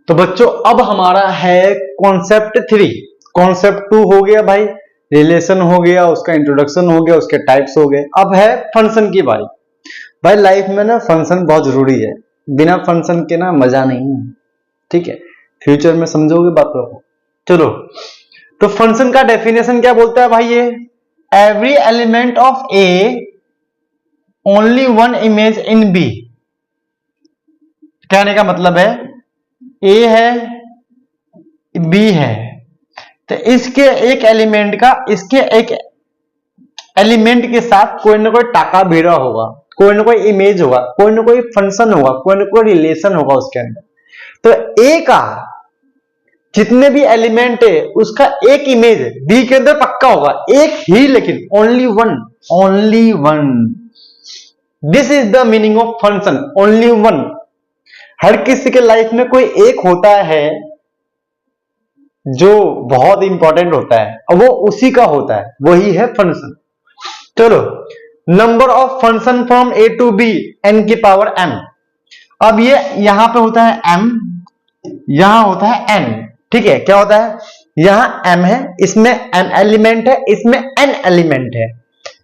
तो बच्चों अब हमारा है कॉन्सेप्ट 3। कॉन्सेप्ट 2 हो गया भाई, रिलेशन हो गया, उसका इंट्रोडक्शन हो गया, उसके टाइप्स हो गए। अब है फंक्शन की बारी। भाई लाइफ में ना फंक्शन बहुत जरूरी है, बिना फंक्शन के ना मजा नहीं है, ठीक है। फ्यूचर में समझोगे बातों को। चलो, तो फंक्शन का डेफिनेशन क्या बोलता है भाई? ये every element of a only one image in B. कहने का मतलब है ए है, बी है, तो इसके एक एलिमेंट का इसके एक एलिमेंट के साथ कोई ना कोई टाका भिड़ा होगा, कोई ना कोई इमेज होगा, कोई ना कोई फंक्शन होगा, कोई ना कोई रिलेशन होगा उसके अंदर। तो ए का जितने भी एलिमेंट है उसका एक इमेज बी के अंदर पक्का होगा, एक ही, लेकिन only one, only one. This is the meaning of function, only one. हर किसी के लाइफ में कोई एक होता है जो बहुत इंपॉर्टेंट होता है और वो उसी का होता है, वही है फंक्शन। चलो, number of function from A to B N की पावर एम। अब ये यहां पे होता है एम, यहां होता है एन, ठीक है। क्या होता है? यहां एम है, इसमें एम एलिमेंट है, इसमें एन एलिमेंट है।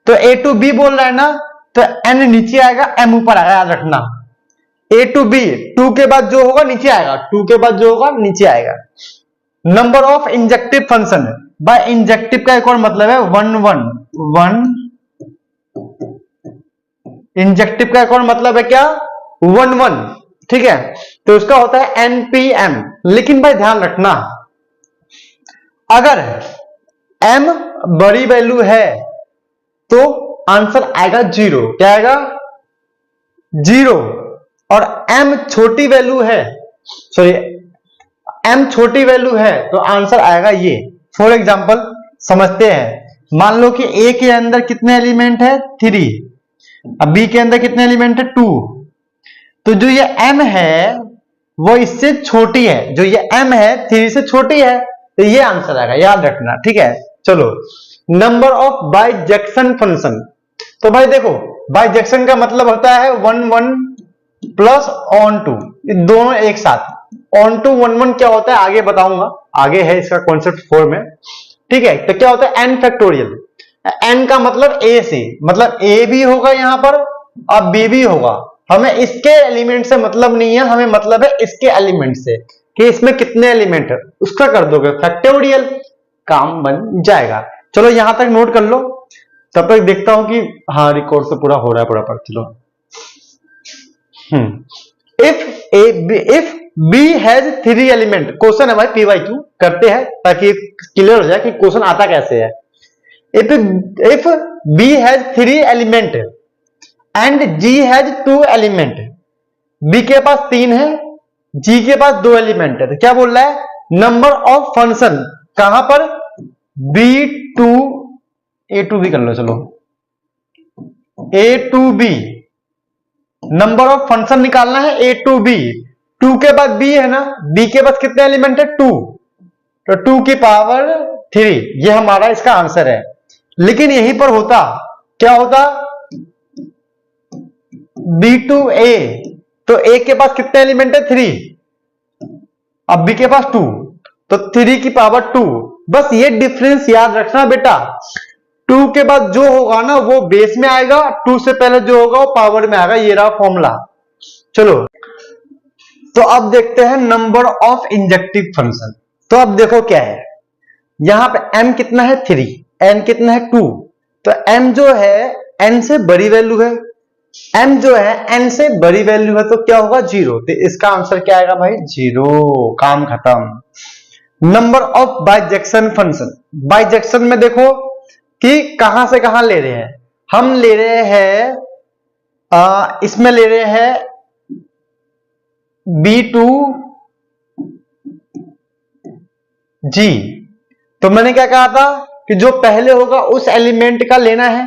तो ए टू बी बोल रहा है ना, तो एन नीचे आएगा, एम ऊपर आएगा, याद रखना। ए टू बी, टू के बाद जो होगा नीचे आएगा, टू के बाद जो होगा नीचे आएगा। Number of injective function, bi injective का एक और मतलब है वन वन वन। इंजेक्टिव का एक और मतलब है क्या? वन वन, ठीक है। तो उसका होता है एनपीएम। लेकिन भाई ध्यान रखना, अगर एम बड़ी वैल्यू है तो आंसर आएगा जीरो। क्या आएगा? जीरो। और एम छोटी वैल्यू है, सॉरी एम छोटी वैल्यू है तो आंसर आएगा ये। फॉर एग्जांपल समझते हैं, मान लो कि ए के अंदर कितने एलिमेंट है? 3। अब बी के अंदर कितने एलिमेंट है? 2। तो जो ये m है वो इससे छोटी है, जो ये m है 3 से छोटी है, तो ये आंसर आएगा, याद रखना, ठीक है। चलो, नंबर ऑफ बाइजेक्शन फंक्शन। तो भाई देखो, बाइजेक्शन का मतलब होता है 1 1 प्लस ऑन टू, ये दोनों एक साथ। ऑन टू 1 1 क्या होता है आगे बताऊंगा, आगे है इसका कॉन्सेप्ट 4 में, ठीक है। तो क्या होता है? n factorial. n का मतलब a से, मतलब a भी होगा यहां पर और b भी होगा। हमें इसके एलिमेंट से मतलब नहीं है, हमें मतलब है इसके एलिमेंट से, कि इसमें कितने एलिमेंट है, उसका कर दोगे फैक्टोरियल, काम बन जाएगा। चलो यहां तक नोट कर लो, तब तक देखता हूं कि हाँ रिकॉर्ड से पूरा हो रहा है, पूरा पर चलो। If B has 3 element, question है भाई PYQ, करते हैं ताकि क्लियर हो जाए कि क्वेश्चन आता कैसे है। If B has 3 element and G has 2 element, B के पास 3 है, जी के पास 2 एलिमेंट है, तो क्या बोल रहा है? नंबर ऑफ फंक्शन, कहां पर? B to A to B कर लो, चलो A to B. Number of function निकालना है ए टू बी। 2 के बाद बी है ना, बी के पास कितने एलिमेंट है? 2, तो 2 की पावर 3, ये हमारा इसका आंसर है। लेकिन यहीं पर होता क्या होता? B2A, तो A के पास कितने एलिमेंट है? 3, अब B के पास 2, तो 3 की पावर 2। बस ये डिफरेंस याद रखना बेटा, 2 के बाद जो होगा ना वो बेस में आएगा, 2 से पहले जो होगा वो पावर में आएगा, ये रहा फॉर्मूला। चलो, तो अब देखते हैं नंबर ऑफ इंजेक्टिव फंक्शन। तो अब देखो क्या है, यहां पे m कितना है? 3, n कितना है? 2। तो m जो है n से बड़ी वैल्यू है, m जो है n से बड़ी वैल्यू है, तो क्या होगा? 0। तो इसका आंसर क्या आएगा भाई? 0, काम खत्म। Number of bijection function, bijection में देखो कि कहां से कहां ले रहे हैं। हम ले रहे हैं इसमें ले रहे हैं B2 G। तो मैंने क्या कहा था कि जो पहले होगा उस एलिमेंट का लेना है।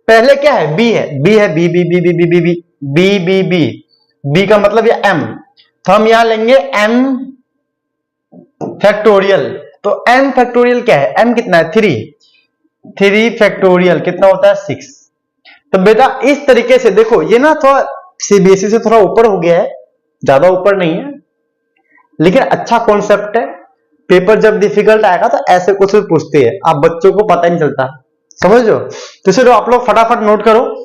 पहले क्या है? B है, B है, B B B B B B B B B B B का मतलब ये M, तो हम यहां लेंगे M फैक्टोरियल। तो M फैक्टोरियल क्या है? M कितना है? 3 फैक्टोरियल कितना होता है? 6। तो बेटा इस तरीके से देखो, ये ना थोड़ा CBSE से थोड़ा ऊपर हो गया है, ज्यादा ऊपर नहीं है, लेकिन अच्छा कॉन्सेप्ट है। पेपर जब डिफिकल्ट आएगा तो ऐसे क्वेश्चन पूछते हैं, आप बच्चों को पता ही नहीं चलता, समझ लो। तो चलो आप लोग फटाफट नोट करो।